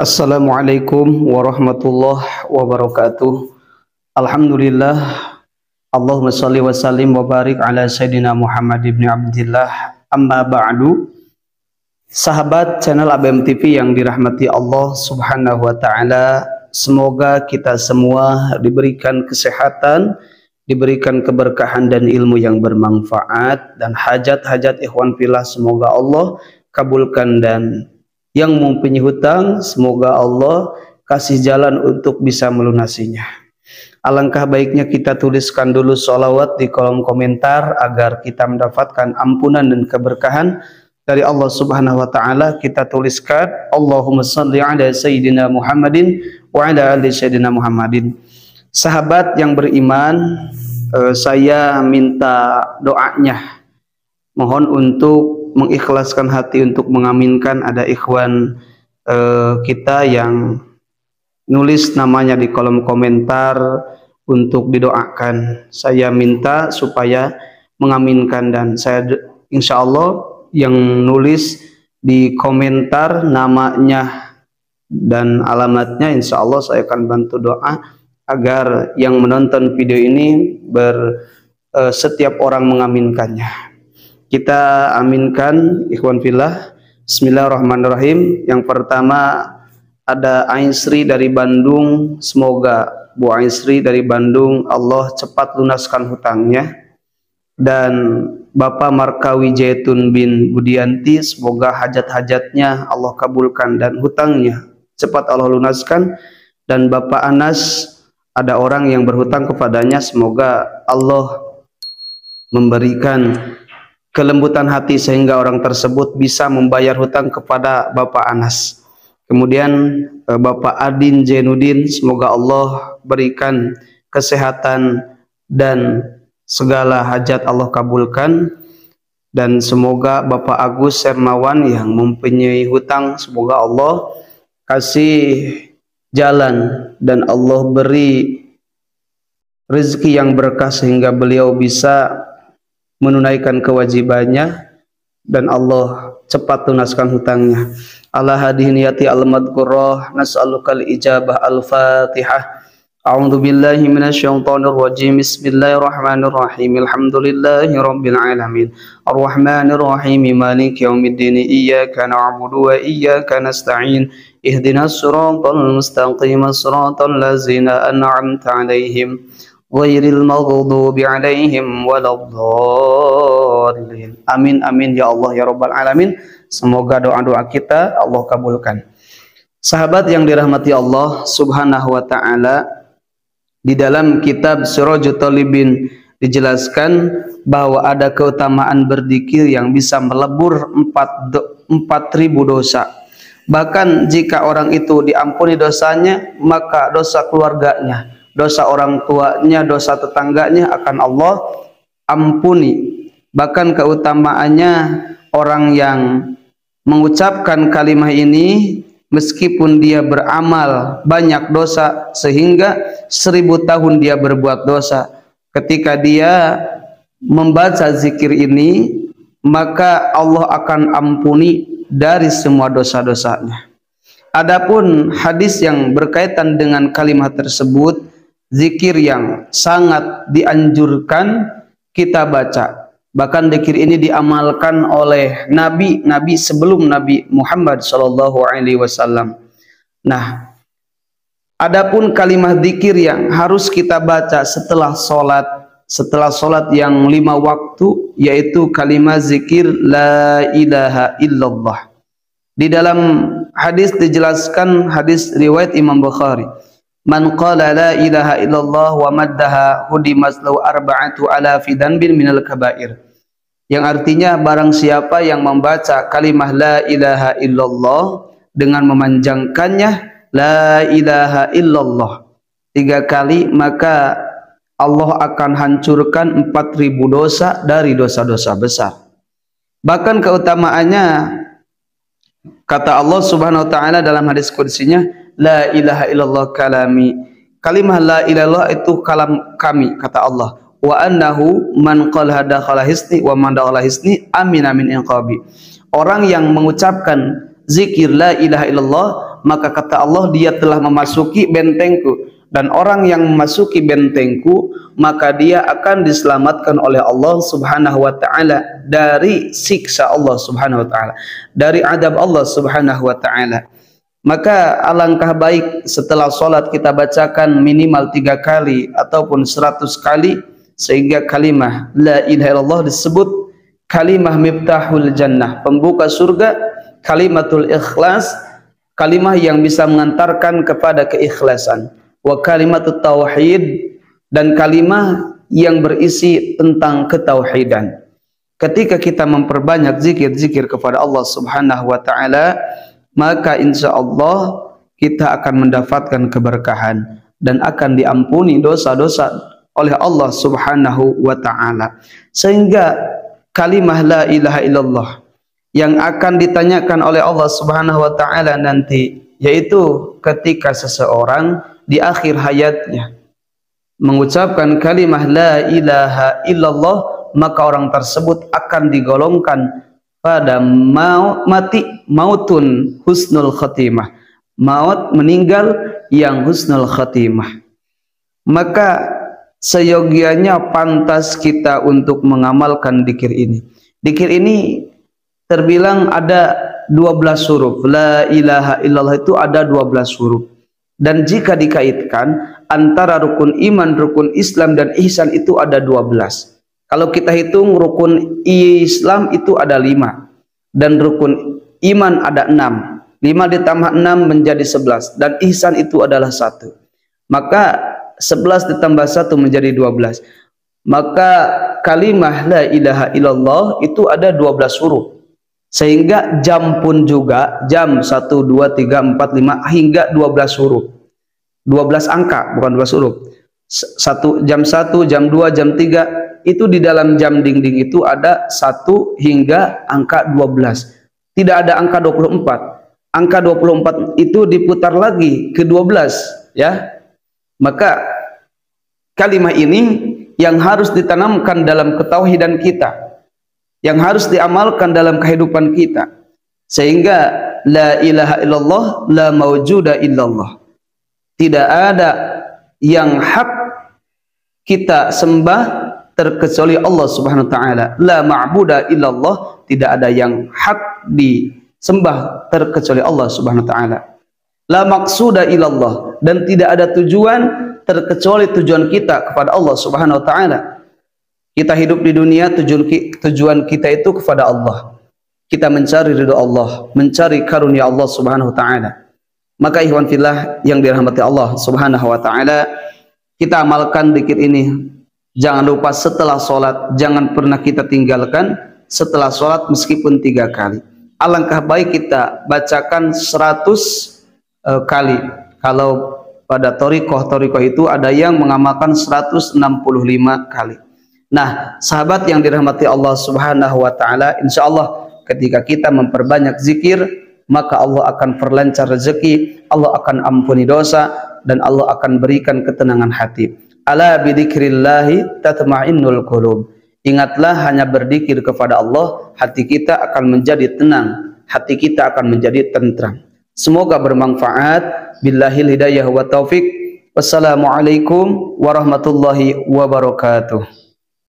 Assalamualaikum warahmatullahi wabarakatuh. Alhamdulillah. Allahumma salli wa sallim wa barik ala Sayyidina Muhammad ibn Abdillah. Amma ba'du. Sahabat channel ABM TV yang dirahmati Allah subhanahu wa ta'ala, semoga kita semua diberikan kesehatan, diberikan keberkahan dan ilmu yang bermanfaat, dan hajat-hajat ikhwan fillah semoga Allah kabulkan, dan yang mempunyai hutang semoga Allah kasih jalan untuk bisa melunasinya. Alangkah baiknya kita tuliskan dulu sholawat di kolom komentar agar kita mendapatkan ampunan dan keberkahan dari Allah subhanahu wa ta'ala. Kita tuliskan Allahumma salli ala Sayyidina Muhammadin wa ala ali Sayyidina Muhammadin. Sahabat yang beriman, saya minta doanya, mohon untuk mengikhlaskan hati untuk mengaminkan. Ada ikhwan kita yang nulis namanya di kolom komentar untuk didoakan. Saya minta supaya mengaminkan, dan saya insya Allah yang nulis di komentar namanya dan alamatnya, insya Allah saya akan bantu doa agar yang menonton video ini setiap orang mengaminkannya. Kita aminkan ikhwan fillah. Bismillahirrahmanirrahim. Yang pertama ada Ainsri dari Bandung. Semoga Bu Ainsri dari Bandung Allah cepat lunaskan hutangnya. Dan Bapak Markawi Jaitun bin Budianti, semoga hajat-hajatnya Allah kabulkan dan hutangnya cepat Allah lunaskan. Dan Bapak Anas, ada orang yang berhutang kepadanya, semoga Allah memberikan kelembutan hati sehingga orang tersebut bisa membayar hutang kepada Bapak Anas. Kemudian Bapak Adin Jainuddin, semoga Allah berikan kesehatan dan segala hajat Allah kabulkan. Dan semoga Bapak Agus Sermawan yang mempunyai hutang, semoga Allah kasih jalan dan Allah beri rezeki yang berkah sehingga beliau bisa menunaikan kewajibannya dan Allah cepat tunaskan hutangnya. Ala hadhihi niyati al-madhkurah nas'alukal ijabah. Al-Fatihah. A'udzu billahi minasyaitonir rajim. Bismillahirrahmanirrahim. Alhamdulillahi rabbil alamin. Arrahmanir rahim. Maliki yaumiddin. Iyyaka na'budu wa iyyaka nasta'in. Ihdinas siratal mustaqim. Shiratal ladzina an'amta 'alaihim ghairil maghdubi 'alaihim waladdallin. Amin amin ya Allah ya rabbal alamin. Semoga doa-doa kita Allah kabulkan. Sahabat yang dirahmati Allah subhanahu wa ta'ala, di dalam kitab Sirajut Talibin dijelaskan bahwa ada keutamaan berzikir yang bisa melebur 4.000 dosa. Bahkan jika orang itu diampuni dosanya, maka dosa keluarganya, dosa orang tuanya, dosa tetangganya akan Allah ampuni. Bahkan keutamaannya, orang yang mengucapkan kalimat ini meskipun dia beramal banyak dosa sehingga 1000 tahun dia berbuat dosa, ketika dia membaca zikir ini maka Allah akan ampuni dari semua dosa-dosanya. Adapun hadis yang berkaitan dengan kalimat tersebut, zikir yang sangat dianjurkan kita baca. Bahkan zikir ini diamalkan oleh nabi-nabi sebelum Nabi Muhammad SAW. Nah, adapun kalimat zikir yang harus kita baca setelah sholat yang 5 waktu, yaitu kalimat zikir la ilaha illallah. Di dalam hadis dijelaskan, hadis riwayat Imam Bukhari, man qala la ilaha illallah wa maddaha hudimat lahu 4,000 dhanbin minal kabair. Yang artinya barang siapa yang membaca kalimah la ilaha illallah dengan memanjangkannya la ilaha illallah 3 kali, maka Allah akan hancurkan 4.000 dosa dari dosa-dosa besar. Bahkan keutamaannya, kata Allah subhanahu wa ta'ala dalam hadis qudsinya, la ilaha illallah kalami. Kalimah la ilallah itu kalam kami, kata Allah. Wa annahu man qala dakhala hisni wa man dakhala hisni amin amin inqabi. Orang yang mengucapkan zikir la ilaha illallah maka kata Allah, dia telah memasuki bentengku, dan orang yang memasuki bentengku maka dia akan diselamatkan oleh Allah Subhanahu wa taala dari siksa Allah Subhanahu wa taala, dari adab Allah Subhanahu wa taala. Maka alangkah baik setelah sholat kita bacakan minimal 3 kali ataupun 100 kali, sehingga kalimah la ilaha illallah disebut kalimah miftahul jannah, pembuka surga, kalimatul ikhlas, kalimah yang bisa mengantarkan kepada keikhlasan, wa kalimatut tauhid, dan kalimah yang berisi tentang ketauhidan. Ketika kita memperbanyak zikir-zikir kepada Allah Subhanahu wa taala, maka insya Allah kita akan mendapatkan keberkahan dan akan diampuni dosa-dosa oleh Allah Subhanahu wa taala. Sehingga kalimah la ilaha illallah yang akan ditanyakan oleh Allah Subhanahu wa taala nanti, yaitu ketika seseorang di akhir hayatnya mengucapkan kalimah la ilaha illallah, maka orang tersebut akan digolongkan pada mautun husnul khatimah, maut meninggal yang husnul khatimah. Maka seyogianya pantas kita untuk mengamalkan dzikir ini. Dzikir ini terbilang ada 12 huruf. La ilaha illallah itu ada 12 huruf. Dan jika dikaitkan antara rukun iman, rukun Islam dan ihsan itu ada 12. Kalau kita hitung rukun Islam itu ada 5 dan rukun iman ada 6. 5 ditambah 6 menjadi 11 dan ihsan itu adalah 1. Maka 11 ditambah 1 menjadi 12. Maka kalimah la ilaha illallah itu ada 12 huruf. Sehingga jam pun juga jam 1 2 3 4 5 hingga 12 huruf. 12 angka bukan 12 huruf. Jam 1, jam 2, jam 3 itu di dalam jam dinding itu ada 1 hingga angka 12. Tidak ada angka 24. Angka 24 itu diputar lagi ke 12, ya. Maka kalimat ini yang harus ditanamkan dalam ketauhidan kita, yang harus diamalkan dalam kehidupan kita, sehingga la ilaha illallah la maujuda illallah. Tidak ada yang hak kita sembah terkecuali Allah Subhanahu wa taala. La ma'buda illallah, tidak ada yang hak disembah terkecuali Allah Subhanahu wa taala. La maqsuda illallah, dan tidak ada tujuan terkecuali tujuan kita kepada Allah Subhanahu wa taala. Kita hidup di dunia, tujuan kita itu kepada Allah. Kita mencari ridha Allah, mencari karunia Allah Subhanahu wa taala. Maka ikhwan fillah yang dirahmati Allah Subhanahu wa taala, kita amalkan dzikir ini. Jangan lupa setelah sholat, jangan pernah kita tinggalkan setelah sholat meskipun 3 kali. Alangkah baik kita bacakan 100 kali. Kalau pada thariqah itu ada yang mengamalkan 165 kali. Nah, sahabat yang dirahmati Allah Subhanahu wa taala, insyaallah ketika kita memperbanyak zikir, maka Allah akan perlancar rezeki, Allah akan ampuni dosa, dan Allah akan berikan ketenangan hati. Ala bidzikrillahi tatma'innul qulub. Ingatlah, hanya berzikir kepada Allah, hati kita akan menjadi tenang, hati kita akan menjadi tentram. Semoga bermanfaat. Billahil hidayah wa taufik. Wassalamualaikum warahmatullahi wabarakatuh.